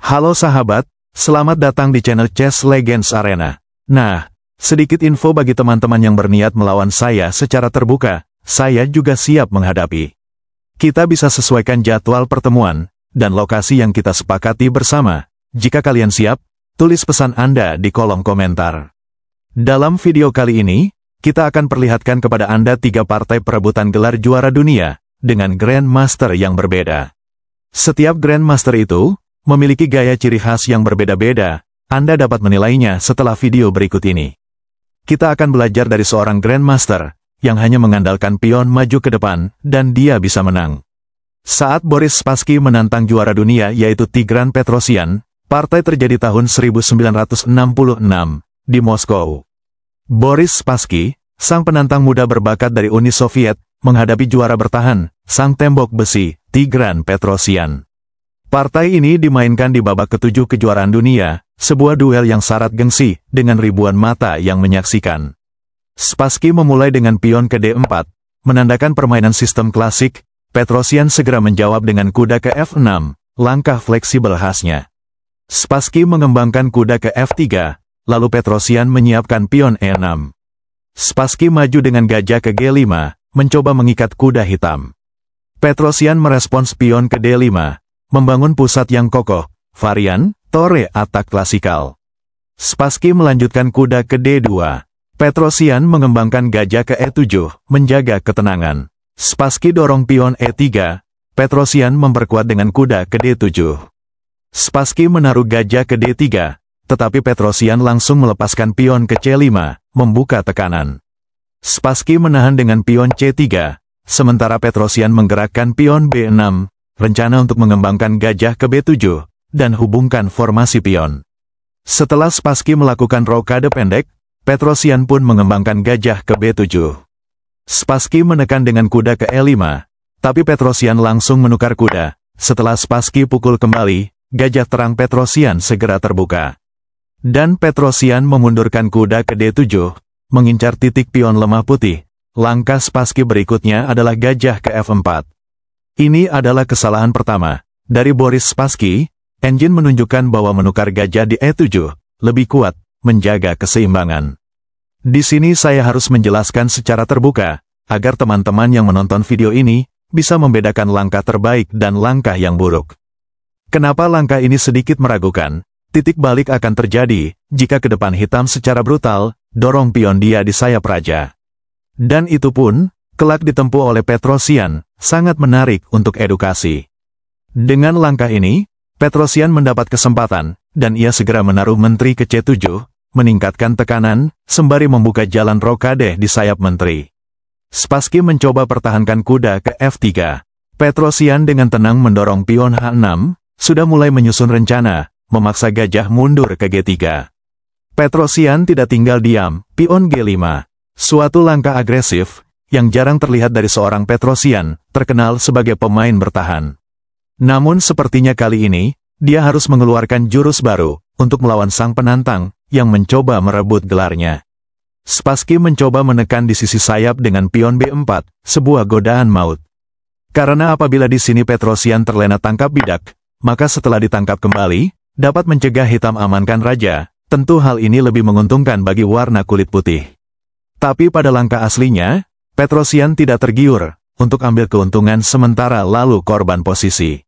Halo sahabat, selamat datang di channel Chess Legends Arena. Nah, sedikit info bagi teman-teman yang berniat melawan saya secara terbuka, saya juga siap menghadapi. Kita bisa sesuaikan jadwal pertemuan, dan lokasi yang kita sepakati bersama. Jika kalian siap, tulis pesan Anda di kolom komentar. Dalam video kali ini, kita akan perlihatkan kepada Anda 3 partai perebutan gelar juara dunia, dengan Grandmaster yang berbeda. Setiap Grandmaster itu memiliki gaya ciri khas yang berbeda-beda. Anda dapat menilainya setelah video berikut ini. Kita akan belajar dari seorang Grandmaster yang hanya mengandalkan pion maju ke depan dan dia bisa menang. Saat Boris Spassky menantang juara dunia yaitu Tigran Petrosyan, partai terjadi tahun 1966 di Moskow. Boris Spassky, sang penantang muda berbakat dari Uni Soviet, menghadapi juara bertahan, sang tembok besi, Tigran Petrosyan. Partai ini dimainkan di babak ke-7 kejuaraan dunia, sebuah duel yang syarat gengsi, dengan ribuan mata yang menyaksikan. Spassky memulai dengan pion ke D4, menandakan permainan sistem klasik. Petrosyan segera menjawab dengan kuda ke F6, langkah fleksibel khasnya. Spassky mengembangkan kuda ke F3, lalu Petrosyan menyiapkan pion E6. Spassky maju dengan gajah ke G5, mencoba mengikat kuda hitam. Petrosyan merespons pion ke D5, membangun pusat yang kokoh, varian Torre atak klasikal. Spassky melanjutkan kuda ke D2. Petrosyan mengembangkan gajah ke E7, menjaga ketenangan. Spassky dorong pion E3, Petrosyan memperkuat dengan kuda ke D7. Spassky menaruh gajah ke D3, tetapi Petrosyan langsung melepaskan pion ke C5, membuka tekanan. Spassky menahan dengan pion C3, sementara Petrosyan menggerakkan pion B6, rencana untuk mengembangkan gajah ke B7, dan hubungkan formasi pion. Setelah Spassky melakukan rokade pendek, Petrosyan pun mengembangkan gajah ke B7. Spassky menekan dengan kuda ke E5, tapi Petrosyan langsung menukar kuda. Setelah Spassky pukul kembali, gajah terang Petrosyan segera terbuka. Dan Petrosyan memundurkan kuda ke D7, mengincar titik pion lemah putih. Langkah Spassky berikutnya adalah gajah ke F4. Ini adalah kesalahan pertama. Dari Boris Spassky, engine menunjukkan bahwa menukar gajah di E7 lebih kuat, menjaga keseimbangan. Di sini saya harus menjelaskan secara terbuka, agar teman-teman yang menonton video ini bisa membedakan langkah terbaik dan langkah yang buruk. Kenapa langkah ini sedikit meragukan? Titik balik akan terjadi jika ke depan hitam secara brutal, dorong pion dia di sayap raja. Dan itu pun kelak ditempuh oleh Petrosyan, sangat menarik untuk edukasi. Dengan langkah ini, Petrosyan mendapat kesempatan, dan ia segera menaruh menteri ke C7, meningkatkan tekanan, sembari membuka jalan rokade di sayap menteri. Spassky mencoba pertahankan kuda ke F3. Petrosyan dengan tenang mendorong pion H6, sudah mulai menyusun rencana, memaksa gajah mundur ke G3. Petrosyan tidak tinggal diam, pion G5. Suatu langkah agresif, yang jarang terlihat dari seorang Petrosyan, terkenal sebagai pemain bertahan. Namun sepertinya kali ini, dia harus mengeluarkan jurus baru, untuk melawan sang penantang, yang mencoba merebut gelarnya. Spassky mencoba menekan di sisi sayap dengan pion B4, sebuah godaan maut. Karena apabila di sini Petrosyan terlena tangkap bidak, maka setelah ditangkap kembali, dapat mencegah hitam amankan raja, tentu hal ini lebih menguntungkan bagi warna kulit putih. Tapi pada langkah aslinya, Petrosyan tidak tergiur untuk ambil keuntungan sementara lalu korban posisi.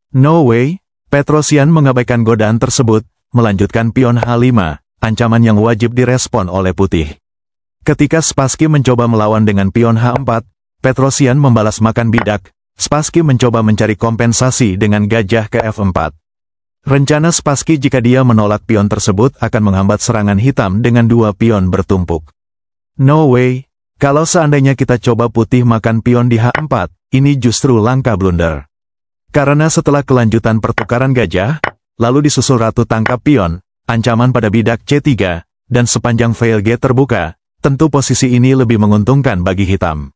No way, Petrosyan mengabaikan godaan tersebut, melanjutkan pion H5, ancaman yang wajib direspon oleh putih. Ketika Spassky mencoba melawan dengan pion H4, Petrosyan membalas makan bidak. Spassky mencoba mencari kompensasi dengan gajah ke F4. Rencana Spassky jika dia menolak pion tersebut akan menghambat serangan hitam dengan 2 pion bertumpuk. No way. Kalau seandainya kita coba putih makan pion di H4, ini justru langkah blunder. Karena setelah kelanjutan pertukaran gajah, lalu disusul ratu tangkap pion, ancaman pada bidak C3, dan sepanjang fail G terbuka, tentu posisi ini lebih menguntungkan bagi hitam.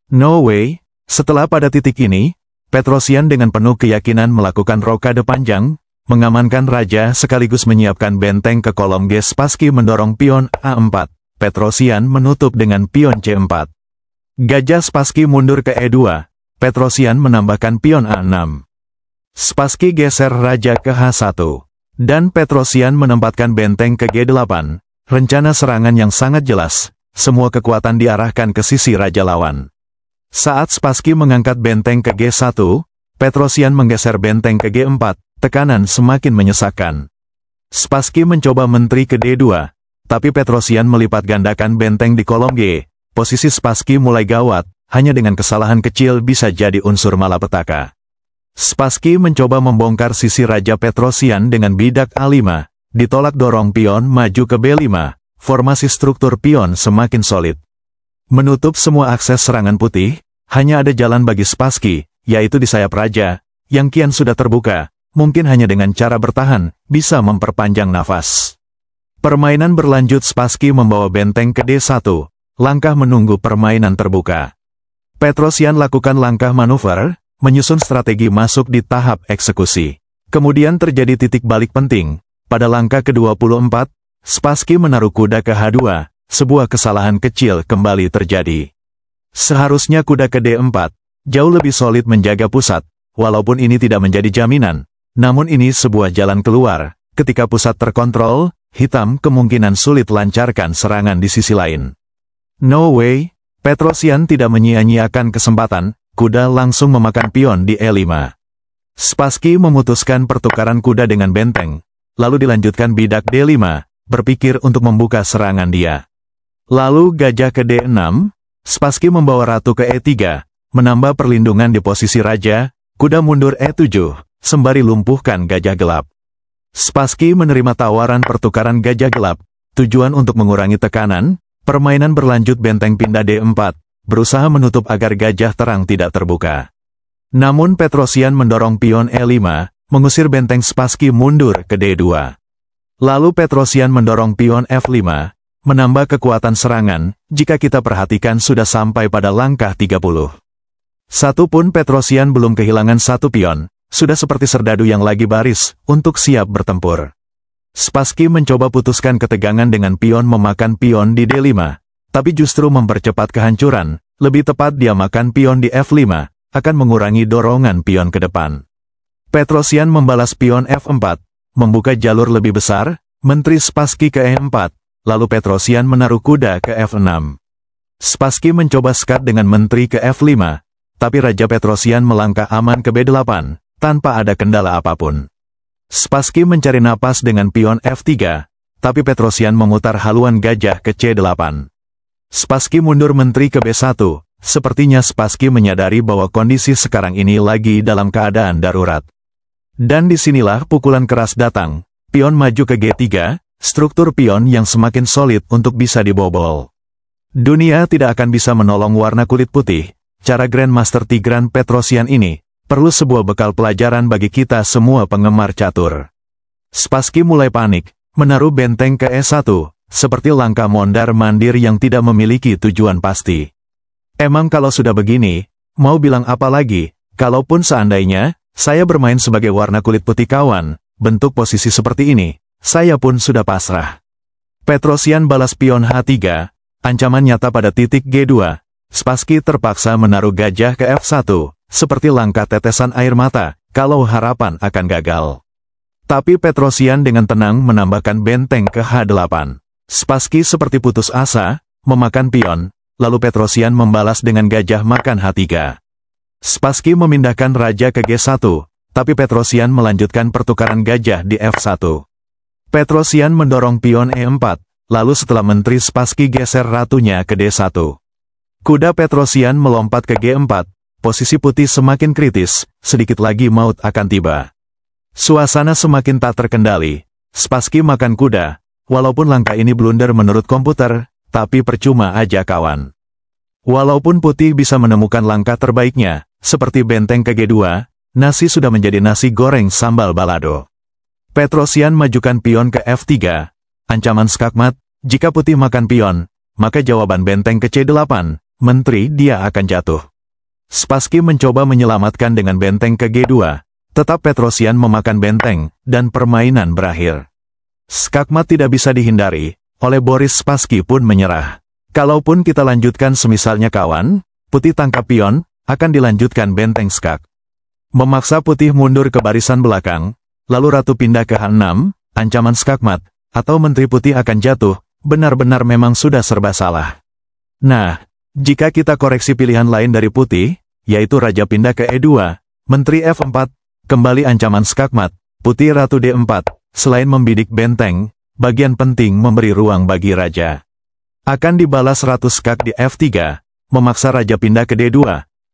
No way, setelah pada titik ini, Petrosyan dengan penuh keyakinan melakukan rokade panjang, mengamankan raja sekaligus menyiapkan benteng ke kolom G. Spassky mendorong pion A4. Petrosyan menutup dengan pion C4. Gajah Spassky mundur ke E2, Petrosyan menambahkan pion A6. Spassky geser raja ke H1. Dan Petrosian menempatkan benteng ke G8. Rencana serangan yang sangat jelas. Semua kekuatan diarahkan ke sisi raja lawan. Saat Spassky mengangkat benteng ke G1, Petrosian menggeser benteng ke G4. Tekanan semakin menyesakkan. Spassky mencoba menteri ke D2, tapi Petrosian melipat gandakan benteng di kolom G. Posisi Spassky mulai gawat, hanya dengan kesalahan kecil bisa jadi unsur malapetaka. Spassky mencoba membongkar sisi raja Petrosian dengan bidak A5, ditolak dorong pion maju ke B5, formasi struktur pion semakin solid. Menutup semua akses serangan putih, hanya ada jalan bagi Spassky, yaitu di sayap raja, yang kian sudah terbuka, mungkin hanya dengan cara bertahan, bisa memperpanjang nafas. Permainan berlanjut. Spassky membawa benteng ke D1, langkah menunggu permainan terbuka. Petrosian lakukan langkah manuver, menyusun strategi masuk di tahap eksekusi. Kemudian terjadi titik balik penting. Pada langkah ke-24, Spassky menaruh kuda ke H2, sebuah kesalahan kecil kembali terjadi. Seharusnya kuda ke D4, jauh lebih solid menjaga pusat, walaupun ini tidak menjadi jaminan. Namun ini sebuah jalan keluar. Ketika pusat terkontrol, hitam kemungkinan sulit lancarkan serangan di sisi lain. No way, Petrosian tidak menyia-nyiakan kesempatan. Kuda langsung memakan pion di E5. Spassky memutuskan pertukaran kuda dengan benteng, lalu dilanjutkan bidak D5, berpikir untuk membuka serangan dia. Lalu gajah ke D6, Spassky membawa ratu ke E3, menambah perlindungan di posisi raja, kuda mundur E7, sembari lumpuhkan gajah gelap. Spassky menerima tawaran pertukaran gajah gelap, tujuan untuk mengurangi tekanan, permainan berlanjut. Benteng pindah D4, berusaha menutup agar gajah terang tidak terbuka. Namun Petrosian mendorong pion E5, mengusir benteng. Spassky mundur ke D2. Lalu Petrosian mendorong pion F5, menambah kekuatan serangan. Jika kita perhatikan sudah sampai pada langkah 30. Satu pun Petrosian belum kehilangan satu pion, sudah seperti serdadu yang lagi baris, untuk siap bertempur. Spassky mencoba putuskan ketegangan dengan pion memakan pion di D5. Tapi justru mempercepat kehancuran. Lebih tepat dia makan pion di F5, akan mengurangi dorongan pion ke depan. Petrosian membalas pion F4, membuka jalur lebih besar, menteri Spassky ke E4, lalu Petrosian menaruh kuda ke F6. Spassky mencoba skat dengan menteri ke F5, tapi Raja Petrosian melangkah aman ke B8, tanpa ada kendala apapun. Spassky mencari napas dengan pion F3, tapi Petrosian memutar haluan gajah ke C8. Spassky mundur menteri ke B1, sepertinya Spassky menyadari bahwa kondisi sekarang ini lagi dalam keadaan darurat. Dan disinilah pukulan keras datang, pion maju ke G3, struktur pion yang semakin solid untuk bisa dibobol. Dunia tidak akan bisa menolong warna kulit putih. Cara Grandmaster Tigran Petrosian ini, perlu sebuah bekal pelajaran bagi kita semua penggemar catur. Spassky mulai panik, menaruh benteng ke E1, seperti langkah mondar-mandir yang tidak memiliki tujuan pasti. Emang kalau sudah begini, mau bilang apa lagi? Kalaupun seandainya, saya bermain sebagai warna kulit putih kawan, bentuk posisi seperti ini, saya pun sudah pasrah. Petrosian balas pion H3, ancaman nyata pada titik G2. Spassky terpaksa menaruh gajah ke F1, seperti langkah tetesan air mata, kalau harapan akan gagal. Tapi Petrosian dengan tenang menambahkan benteng ke H8. Spassky seperti putus asa, memakan pion, lalu Petrosian membalas dengan gajah makan H3. Spassky memindahkan raja ke G1, tapi Petrosian melanjutkan pertukaran gajah di F1. Petrosian mendorong pion E4, lalu setelah menteri Spassky geser ratunya ke D1. Kuda Petrosian melompat ke G4, posisi putih semakin kritis, sedikit lagi maut akan tiba. Suasana semakin tak terkendali, Spassky makan kuda. Walaupun langkah ini blunder menurut komputer, tapi percuma aja kawan. Walaupun putih bisa menemukan langkah terbaiknya, seperti benteng ke G2, nasi sudah menjadi nasi goreng sambal balado. Petrosian majukan pion ke F3, ancaman skakmat, jika putih makan pion, maka jawaban benteng ke C8, menteri dia akan jatuh. Spassky mencoba menyelamatkan dengan benteng ke G2, tetap Petrosian memakan benteng, dan permainan berakhir. Skakmat tidak bisa dihindari, oleh Boris. Spassky pun menyerah. Kalaupun kita lanjutkan semisalnya kawan, putih tangkap pion, akan dilanjutkan benteng skak. Memaksa putih mundur ke barisan belakang, lalu ratu pindah ke H6, ancaman skakmat, atau menteri putih akan jatuh, benar-benar memang sudah serba salah. Nah, jika kita koreksi pilihan lain dari putih, yaitu raja pindah ke E2, menteri F4, kembali ancaman skakmat, putih ratu D4, selain membidik benteng, bagian penting memberi ruang bagi raja. Akan dibalas ratu skak di F3, memaksa raja pindah ke D2,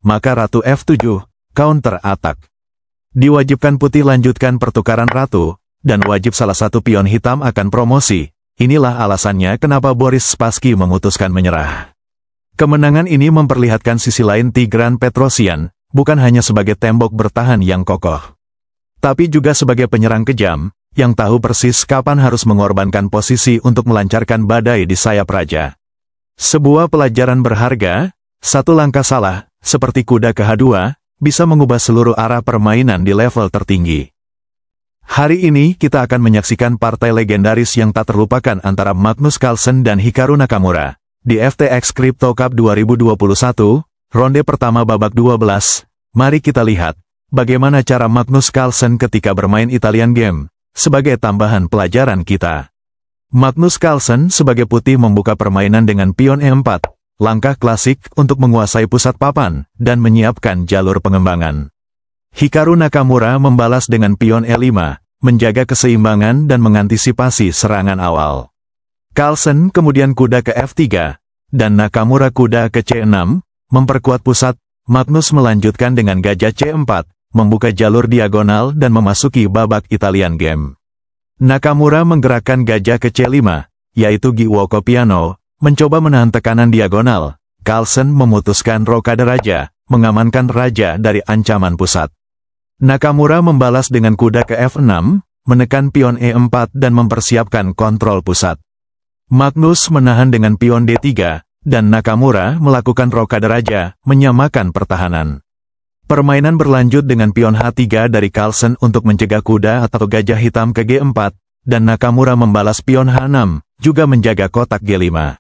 maka ratu F7, counter attack. Diwajibkan putih lanjutkan pertukaran ratu, dan wajib salah satu pion hitam akan promosi. Inilah alasannya kenapa Boris Spassky memutuskan menyerah. Kemenangan ini memperlihatkan sisi lain Tigran Petrosyan, bukan hanya sebagai tembok bertahan yang kokoh, tapi juga sebagai penyerang kejam, yang tahu persis kapan harus mengorbankan posisi untuk melancarkan badai di sayap raja. Sebuah pelajaran berharga, satu langkah salah, seperti kuda ke H2, bisa mengubah seluruh arah permainan di level tertinggi. Hari ini kita akan menyaksikan partai legendaris yang tak terlupakan antara Magnus Carlsen dan Hikaru Nakamura. Di FTX Crypto Cup 2021, ronde pertama babak 12, mari kita lihat bagaimana cara Magnus Carlsen ketika bermain Italian Game, sebagai tambahan pelajaran kita. Magnus Carlsen sebagai putih membuka permainan dengan pion E4, langkah klasik untuk menguasai pusat papan, dan menyiapkan jalur pengembangan. Hikaru Nakamura membalas dengan pion E5, menjaga keseimbangan dan mengantisipasi serangan awal. Carlsen kemudian kuda ke F3, dan Nakamura kuda ke C6, memperkuat pusat. Magnus melanjutkan dengan gajah C4, membuka jalur diagonal dan memasuki babak Italian Game. Nakamura menggerakkan gajah ke C5, yaitu Giuoco Piano, mencoba menahan tekanan diagonal. Carlsen memutuskan rokade raja, mengamankan raja dari ancaman pusat. Nakamura membalas dengan kuda ke F6, menekan pion E4 dan mempersiapkan kontrol pusat. Magnus menahan dengan pion D3, dan Nakamura melakukan rokade raja, menyamakan pertahanan. Permainan berlanjut dengan pion H3 dari Carlsen untuk mencegah kuda atau gajah hitam ke G4, dan Nakamura membalas pion H6, juga menjaga kotak G5.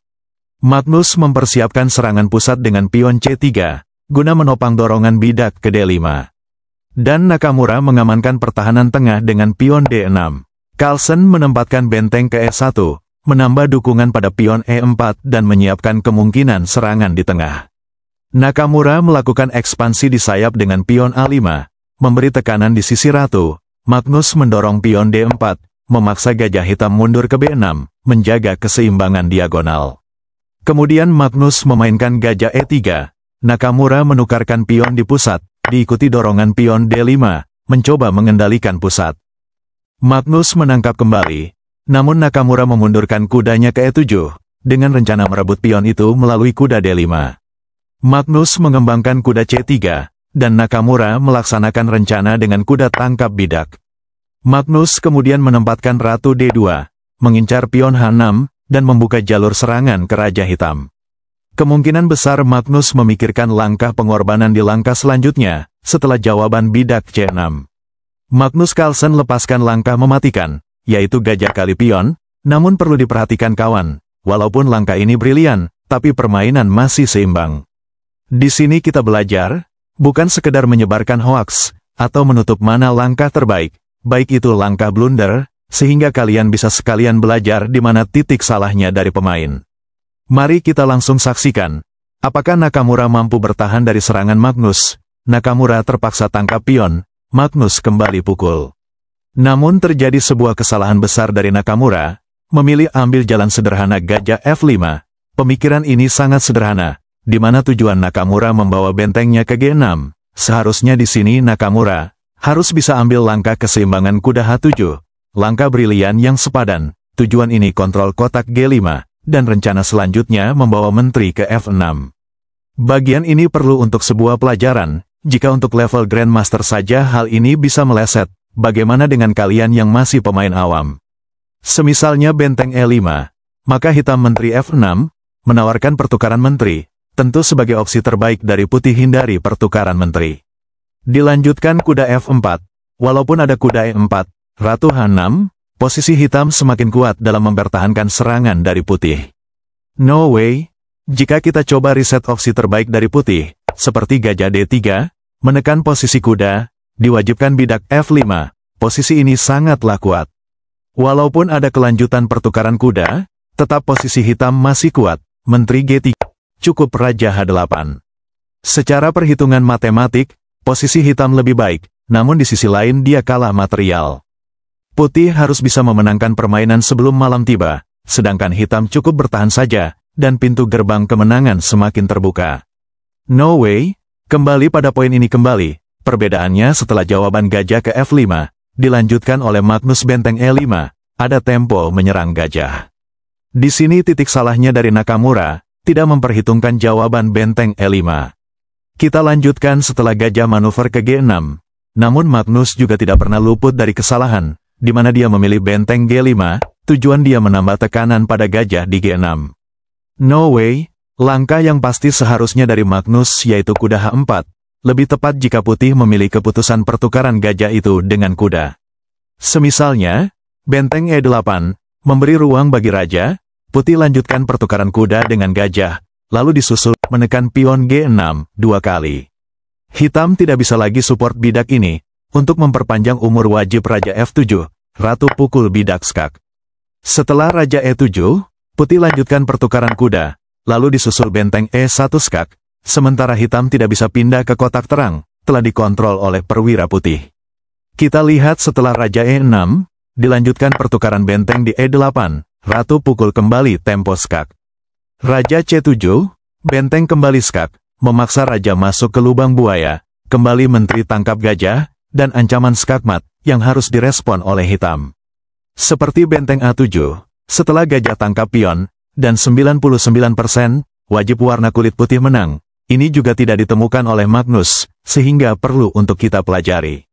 Magnus mempersiapkan serangan pusat dengan pion C3, guna menopang dorongan bidak ke D5. Dan Nakamura mengamankan pertahanan tengah dengan pion D6. Carlsen menempatkan benteng ke E1, menambah dukungan pada pion E4 dan menyiapkan kemungkinan serangan di tengah. Nakamura melakukan ekspansi di sayap dengan pion A5, memberi tekanan di sisi ratu. Magnus mendorong pion D4, memaksa gajah hitam mundur ke B6, menjaga keseimbangan diagonal. Kemudian Magnus memainkan gajah E3, Nakamura menukarkan pion di pusat, diikuti dorongan pion D5, mencoba mengendalikan pusat. Magnus menangkap kembali, namun Nakamura memundurkan kudanya ke E7, dengan rencana merebut pion itu melalui kuda D5. Magnus mengembangkan kuda C3, dan Nakamura melaksanakan rencana dengan kuda tangkap bidak. Magnus kemudian menempatkan ratu D2, mengincar pion H6, dan membuka jalur serangan ke raja hitam. Kemungkinan besar Magnus memikirkan langkah pengorbanan di langkah selanjutnya, setelah jawaban bidak C6. Magnus Carlsen lepaskan langkah mematikan, yaitu gajah kali pion, namun perlu diperhatikan kawan, walaupun langkah ini brilian, tapi permainan masih seimbang. Di sini kita belajar, bukan sekedar menyebarkan hoaks, atau menutup mana langkah terbaik, baik itu langkah blunder, sehingga kalian bisa sekalian belajar di mana titik salahnya dari pemain. Mari kita langsung saksikan, apakah Nakamura mampu bertahan dari serangan Magnus. Nakamura terpaksa tangkap pion, Magnus kembali pukul. Namun terjadi sebuah kesalahan besar dari Nakamura, memilih ambil jalan sederhana gajah F5. Pemikiran ini sangat sederhana, di mana tujuan Nakamura membawa bentengnya ke G6. Seharusnya di sini Nakamura harus bisa ambil langkah keseimbangan kuda H7, langkah brilian yang sepadan. Tujuan ini kontrol kotak G5. Dan rencana selanjutnya membawa menteri ke F6. Bagian ini perlu untuk sebuah pelajaran. Jika untuk level Grandmaster saja hal ini bisa meleset, bagaimana dengan kalian yang masih pemain awam? Semisalnya benteng E5, maka hitam menteri F6, menawarkan pertukaran menteri, tentu sebagai opsi terbaik dari putih hindari pertukaran menteri. Dilanjutkan kuda F4, walaupun ada kuda E4, ratu H6, posisi hitam semakin kuat dalam mempertahankan serangan dari putih. No way, jika kita coba riset opsi terbaik dari putih, seperti gajah D3, menekan posisi kuda, diwajibkan bidak F5, posisi ini sangatlah kuat. Walaupun ada kelanjutan pertukaran kuda, tetap posisi hitam masih kuat, Menteri G3, cukup Raja H8. Secara perhitungan matematik, posisi hitam lebih baik, namun di sisi lain dia kalah material. Putih harus bisa memenangkan permainan sebelum malam tiba, sedangkan hitam cukup bertahan saja, dan pintu gerbang kemenangan semakin terbuka. No way, kembali pada poin ini kembali, perbedaannya setelah jawaban gajah ke F5, dilanjutkan oleh Magnus benteng E5, ada tempo menyerang gajah. Di sini titik salahnya dari Nakamura, tidak memperhitungkan jawaban benteng E5. Kita lanjutkan setelah gajah manuver ke G6, namun Magnus juga tidak pernah luput dari kesalahan, di mana dia memilih benteng G5, tujuan dia menambah tekanan pada gajah di G6. No way, langkah yang pasti seharusnya dari Magnus yaitu kuda H4, lebih tepat jika putih memilih keputusan pertukaran gajah itu dengan kuda. Semisalnya, benteng E8, memberi ruang bagi raja, putih lanjutkan pertukaran kuda dengan gajah, lalu disusul menekan pion G6 2 kali. Hitam tidak bisa lagi support bidak ini, untuk memperpanjang umur wajib Raja F7, Ratu pukul bidak skak. Setelah Raja E7, putih lanjutkan pertukaran kuda, lalu disusul benteng E1 skak, sementara hitam tidak bisa pindah ke kotak terang, telah dikontrol oleh perwira putih. Kita lihat setelah Raja E6, dilanjutkan pertukaran benteng di E8, Ratu pukul kembali tempo skak. Raja C7, benteng kembali skak, memaksa raja masuk ke lubang buaya, kembali menteri tangkap gajah, dan ancaman skakmat, yang harus direspon oleh hitam. Seperti benteng A7, setelah gajah tangkap pion, dan 99%, wajib warna kulit putih menang, ini juga tidak ditemukan oleh Magnus, sehingga perlu untuk kita pelajari.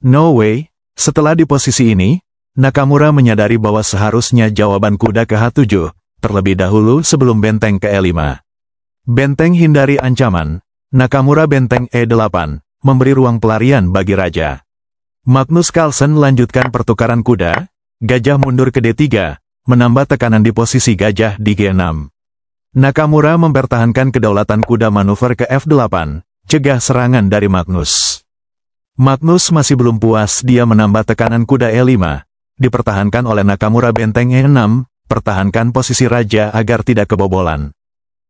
No way, setelah di posisi ini, Nakamura menyadari bahwa seharusnya jawaban kuda ke H7, terlebih dahulu sebelum benteng ke E5. Benteng hindari ancaman, Nakamura benteng E8, memberi ruang pelarian bagi raja. Magnus Carlsen lanjutkan pertukaran kuda, gajah mundur ke D3, menambah tekanan di posisi gajah di G6. Nakamura mempertahankan kedaulatan kuda manuver ke F8, cegah serangan dari Magnus. Magnus masih belum puas, dia menambah tekanan kuda E5, dipertahankan oleh Nakamura benteng E6, pertahankan posisi raja agar tidak kebobolan.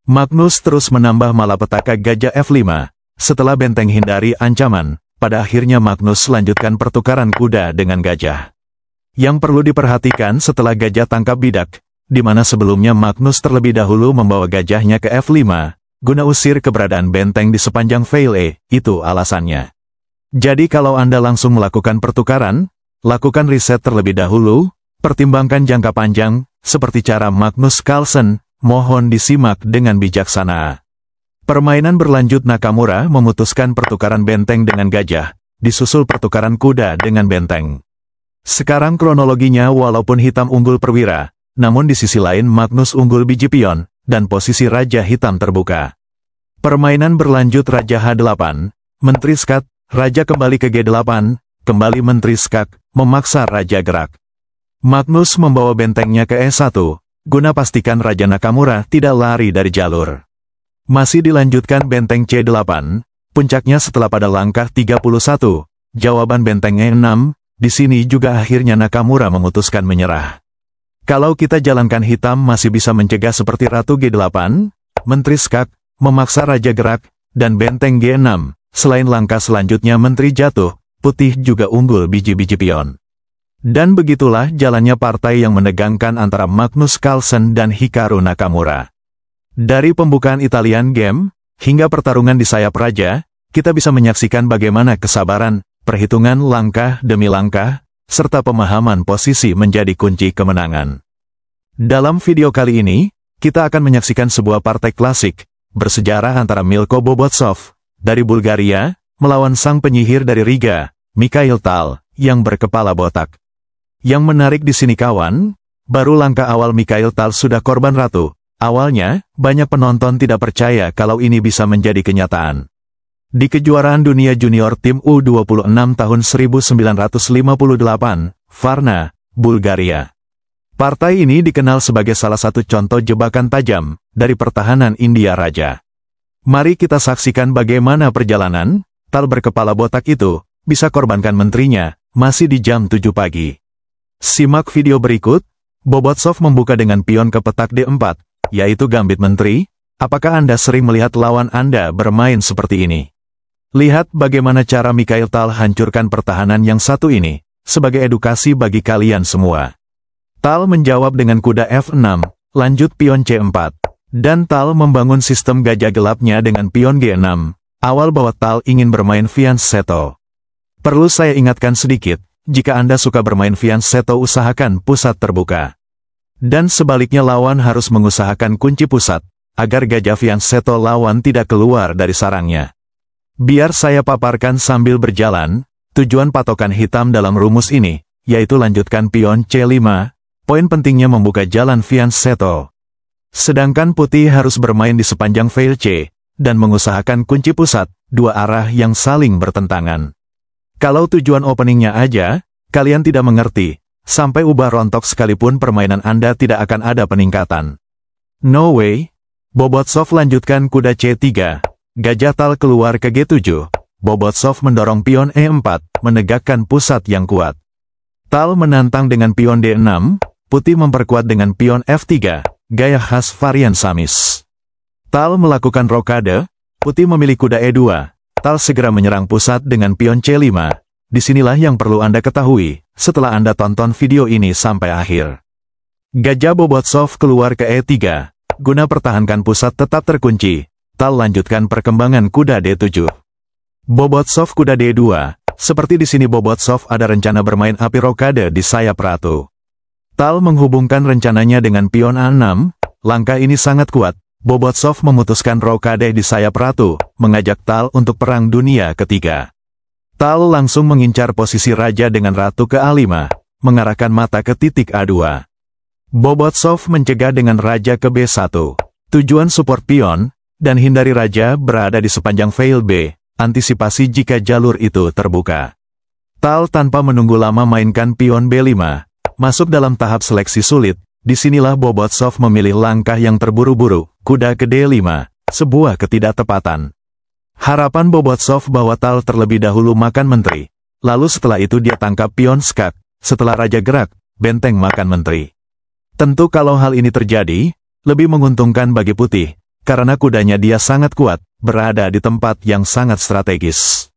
Magnus terus menambah malapetaka gajah F5, setelah benteng hindari ancaman, pada akhirnya Magnus lanjutkan pertukaran kuda dengan gajah. Yang perlu diperhatikan setelah gajah tangkap bidak, di mana sebelumnya Magnus terlebih dahulu membawa gajahnya ke F5, guna usir keberadaan benteng di sepanjang file, itu alasannya. Jadi kalau Anda langsung melakukan pertukaran, lakukan riset terlebih dahulu, pertimbangkan jangka panjang, seperti cara Magnus Carlsen, mohon disimak dengan bijaksana. Permainan berlanjut, Nakamura memutuskan pertukaran benteng dengan gajah, disusul pertukaran kuda dengan benteng. Sekarang kronologinya walaupun hitam unggul perwira, namun di sisi lain Magnus unggul biji pion, dan posisi raja hitam terbuka. Permainan berlanjut, Raja H8, Menteri Skak, Raja kembali ke G8, kembali Menteri Skak, memaksa raja gerak. Magnus membawa bentengnya ke E1, guna pastikan Raja Nakamura tidak lari dari jalur. Masih dilanjutkan benteng C8, puncaknya setelah pada langkah 31, jawaban benteng E6, di sini juga akhirnya Nakamura memutuskan menyerah. Kalau kita jalankan hitam masih bisa mencegah seperti Ratu G8, Menteri Skak, memaksa raja gerak, dan benteng G6, selain langkah selanjutnya Menteri jatuh, putih juga unggul biji-biji pion. Dan begitulah jalannya partai yang menegangkan antara Magnus Carlsen dan Hikaru Nakamura. Dari pembukaan Italian Game, hingga pertarungan di sayap raja, kita bisa menyaksikan bagaimana kesabaran, perhitungan langkah demi langkah, serta pemahaman posisi menjadi kunci kemenangan. Dalam video kali ini, kita akan menyaksikan sebuah partai klasik, bersejarah antara Milko Bobotsov, dari Bulgaria, melawan sang penyihir dari Riga, Mikhail Tal, yang berkepala botak. Yang menarik di sini kawan, baru langkah awal Mikhail Tal sudah korban ratu. Awalnya, banyak penonton tidak percaya kalau ini bisa menjadi kenyataan. Di kejuaraan dunia junior tim U26 tahun 1958, Varna, Bulgaria. Partai ini dikenal sebagai salah satu contoh jebakan tajam dari pertahanan India Raja. Mari kita saksikan bagaimana perjalanan Tal berkepala botak itu bisa korbankan menterinya, masih di jam 7 pagi. Simak video berikut. Bobotsov membuka dengan pion ke petak D4, yaitu gambit menteri. Apakah Anda sering melihat lawan Anda bermain seperti ini? Lihat bagaimana cara Mikhail Tal hancurkan pertahanan yang satu ini, sebagai edukasi bagi kalian semua. Tal menjawab dengan kuda F6, lanjut pion C4. Dan Tal membangun sistem gajah gelapnya dengan pion G6, awal bahwa Tal ingin bermain fianchetto. Perlu saya ingatkan sedikit, jika Anda suka bermain fianchetto usahakan pusat terbuka. Dan sebaliknya lawan harus mengusahakan kunci pusat, agar gajah fianchetto lawan tidak keluar dari sarangnya. Biar saya paparkan sambil berjalan, tujuan patokan hitam dalam rumus ini, yaitu lanjutkan pion C5, poin pentingnya membuka jalan fianchetto. Sedangkan putih harus bermain di sepanjang file C, dan mengusahakan kunci pusat, dua arah yang saling bertentangan. Kalau tujuan openingnya aja, kalian tidak mengerti, sampai ubah rontok sekalipun permainan Anda tidak akan ada peningkatan. No way. Bobotsov lanjutkan kuda C3. Gajah Tal keluar ke G7, Bobotsov mendorong pion E4, menegakkan pusat yang kuat. Tal menantang dengan pion D6, putih memperkuat dengan pion F3, gaya khas varian Samis. Tal melakukan rokade, putih memilih kuda E2, Tal segera menyerang pusat dengan pion C5. Disinilah yang perlu Anda ketahui, setelah Anda tonton video ini sampai akhir. Gajah Bobotsov keluar ke E3, guna pertahankan pusat tetap terkunci. Tal lanjutkan perkembangan kuda D7. Bobotsov kuda D2. Seperti di sini Bobotsov ada rencana bermain api rokade di sayap ratu. Tal menghubungkan rencananya dengan pion A6. Langkah ini sangat kuat. Bobotsov memutuskan rokade di sayap ratu, mengajak Tal untuk perang dunia ketiga. Tal langsung mengincar posisi raja dengan ratu ke A5, mengarahkan mata ke titik A2. Bobotsov mencegah dengan raja ke B1. Tujuan support pion, dan hindari raja berada di sepanjang file B, antisipasi jika jalur itu terbuka. Tal tanpa menunggu lama mainkan pion B5, masuk dalam tahap seleksi sulit. Disinilah Bobotsov memilih langkah yang terburu-buru, kuda ke D5, sebuah ketidaktepatan. Harapan Bobotsov bahwa Tal terlebih dahulu makan menteri, lalu setelah itu dia tangkap pion skak, setelah raja gerak, benteng makan menteri. Tentu kalau hal ini terjadi, lebih menguntungkan bagi putih, karena kudanya dia sangat kuat, berada di tempat yang sangat strategis.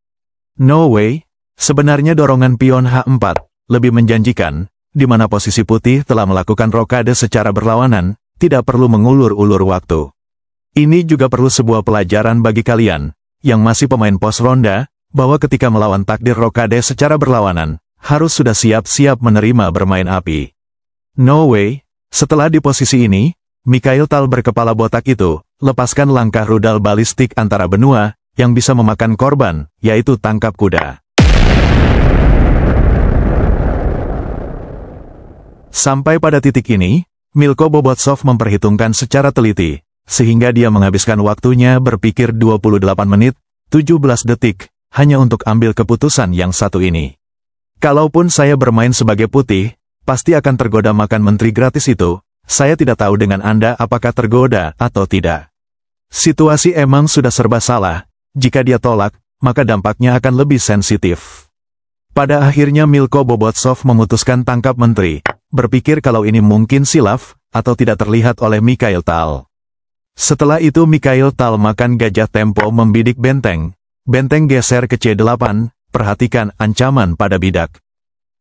No way, sebenarnya dorongan pion H4 lebih menjanjikan, di mana posisi putih telah melakukan rokade secara berlawanan, tidak perlu mengulur-ulur waktu. Ini juga perlu sebuah pelajaran bagi kalian, yang masih pemain pos ronda, bahwa ketika melawan takdir rokade secara berlawanan, harus sudah siap-siap menerima bermain api. No way, setelah di posisi ini, Mikhail Tal berkepala botak itu, lepaskan langkah rudal balistik antara benua, yang bisa memakan korban, yaitu tangkap kuda. Sampai pada titik ini, Milko Bobotsov memperhitungkan secara teliti, sehingga dia menghabiskan waktunya berpikir 28 menit, 17 detik, hanya untuk ambil keputusan yang satu ini. Kalaupun saya bermain sebagai putih, pasti akan tergoda makan menteri gratis itu. Saya tidak tahu dengan Anda apakah tergoda atau tidak. Situasi emang sudah serba salah, jika dia tolak, maka dampaknya akan lebih sensitif. Pada akhirnya Milko Bobotsov memutuskan tangkap menteri, berpikir kalau ini mungkin silaf, atau tidak terlihat oleh Mikhail Tal. Setelah itu Mikhail Tal makan gajah tempo membidik benteng. Benteng geser ke C8, perhatikan ancaman pada bidak.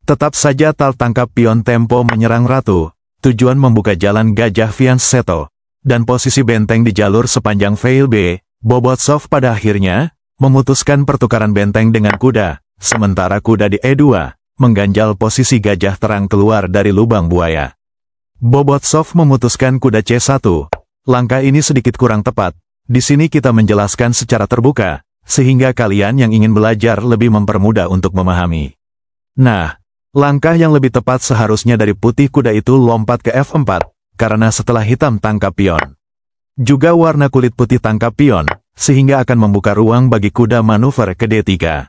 Tetap saja Tal tangkap pion tempo menyerang ratu. Tujuan membuka jalan gajah fianchetto, dan posisi benteng di jalur sepanjang file B. Bobotsov pada akhirnya, memutuskan pertukaran benteng dengan kuda, sementara kuda di E2, mengganjal posisi gajah terang keluar dari lubang buaya. Bobotsov memutuskan kuda C1, langkah ini sedikit kurang tepat, di sini kita menjelaskan secara terbuka, sehingga kalian yang ingin belajar lebih mempermudah untuk memahami. Nah, langkah yang lebih tepat seharusnya dari putih kuda itu lompat ke F4, karena setelah hitam tangkap pion. Juga warna kulit putih tangkap pion, sehingga akan membuka ruang bagi kuda manuver ke D3.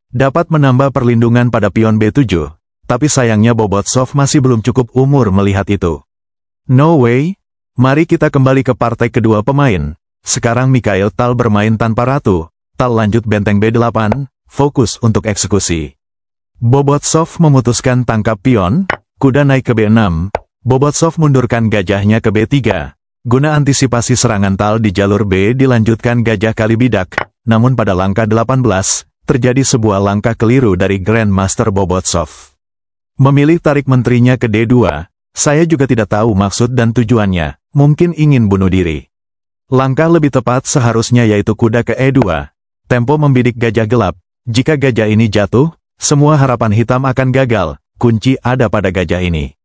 Dapat menambah perlindungan pada pion B7, tapi sayangnya Bobotsov masih belum cukup umur melihat itu. No way, mari kita kembali ke partai kedua pemain. Sekarang Mikhail Tal bermain tanpa ratu, Tal lanjut benteng B8, fokus untuk eksekusi. Bobotsov memutuskan tangkap pion, kuda naik ke B6, Bobotsov mundurkan gajahnya ke B3. Guna antisipasi serangan Tal di jalur B dilanjutkan gajah kali bidak, namun pada langkah 18, terjadi sebuah langkah keliru dari Grandmaster Bobotsov. Memilih tarik menterinya ke D2, saya juga tidak tahu maksud dan tujuannya, mungkin ingin bunuh diri. Langkah lebih tepat seharusnya yaitu kuda ke E2. Tempo membidik gajah gelap. Jika gajah ini jatuh, semua harapan hitam akan gagal. Kunci ada pada gajah ini.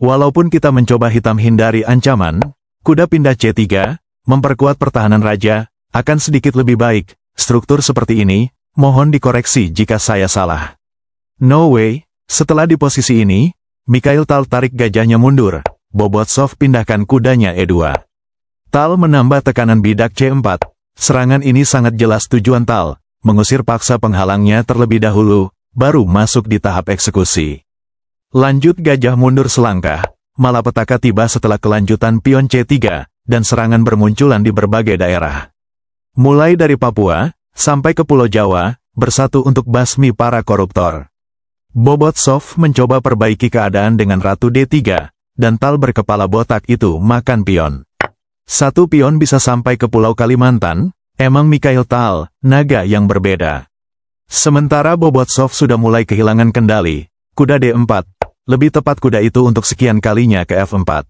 Walaupun kita mencoba hitam hindari ancaman, kuda pindah C3, memperkuat pertahanan raja, akan sedikit lebih baik. Struktur seperti ini, mohon dikoreksi jika saya salah. No way, setelah di posisi ini, Mikhail Tal tarik gajahnya mundur. Bobotsov pindahkan kudanya E2. Tal menambah tekanan bidak C4. Serangan ini sangat jelas tujuan Tal, mengusir paksa penghalangnya terlebih dahulu, baru masuk di tahap eksekusi. Lanjut gajah mundur selangkah, malapetaka tiba setelah kelanjutan pion C3, dan serangan bermunculan di berbagai daerah. Mulai dari Papua, sampai ke Pulau Jawa, bersatu untuk basmi para koruptor. Bobotsov mencoba perbaiki keadaan dengan Ratu D3, dan Tal berkepala botak itu makan pion. Satu pion bisa sampai ke Pulau Kalimantan, emang Mikhail Tal, naga yang berbeda. Sementara Bobotsov sudah mulai kehilangan kendali, kuda D4, lebih tepat kuda itu untuk sekian kalinya ke F4.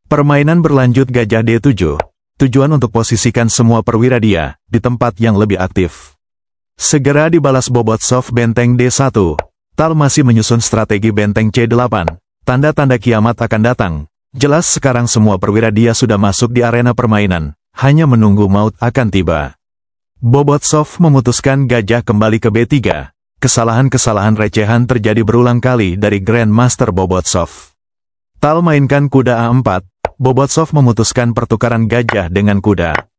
Permainan berlanjut gajah D7, tujuan untuk posisikan semua perwira dia di tempat yang lebih aktif. Segera dibalas Bobotsov benteng D1, Tal masih menyusun strategi benteng C8, tanda-tanda kiamat akan datang. Jelas sekarang semua perwira dia sudah masuk di arena permainan, hanya menunggu maut akan tiba. Bobotsov memutuskan gajah kembali ke B3. Kesalahan-kesalahan recehan terjadi berulang kali dari Grandmaster Bobotsov. Tal mainkan kuda A4, Bobotsov memutuskan pertukaran gajah dengan kuda.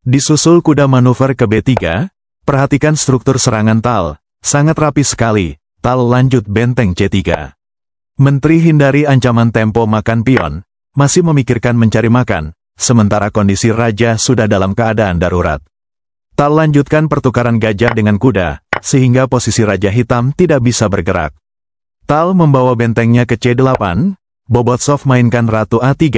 Disusul kuda manuver ke B3, perhatikan struktur serangan Tal, sangat rapi sekali, Tal lanjut benteng C3. Menteri hindari ancaman tempo makan pion, masih memikirkan mencari makan, sementara kondisi raja sudah dalam keadaan darurat. Tal lanjutkan pertukaran gajah dengan kuda, sehingga posisi raja hitam tidak bisa bergerak. Tal membawa bentengnya ke C8, Bobotsov mainkan Ratu A3,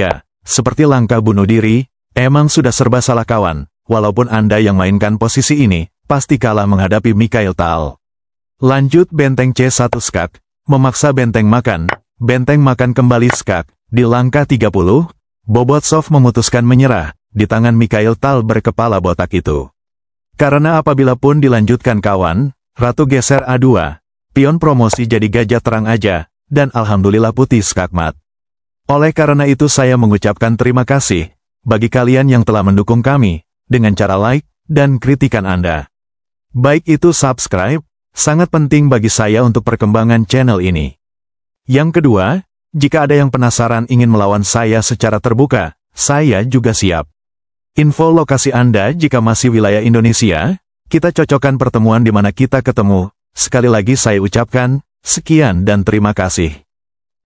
seperti langkah bunuh diri, emang sudah serba salah kawan, walaupun Anda yang mainkan posisi ini, pasti kalah menghadapi Mikhail Tal. Lanjut benteng C1 skak. Memaksa benteng makan kembali skak, di langkah 30, Bobotsov memutuskan menyerah, di tangan Mikhail Tal berkepala botak itu. Karena apabila pun dilanjutkan kawan, Ratu geser A2, pion promosi jadi gajah terang aja, dan alhamdulillah putih skakmat. Oleh karena itu saya mengucapkan terima kasih, bagi kalian yang telah mendukung kami, dengan cara like, dan kritikan Anda. Baik itu subscribe, sangat penting bagi saya untuk perkembangan channel ini. Yang kedua, jika ada yang penasaran ingin melawan saya secara terbuka, saya juga siap. Info lokasi Anda jika masih wilayah Indonesia, kita cocokkan pertemuan di mana kita ketemu. Sekali lagi saya ucapkan, sekian dan terima kasih.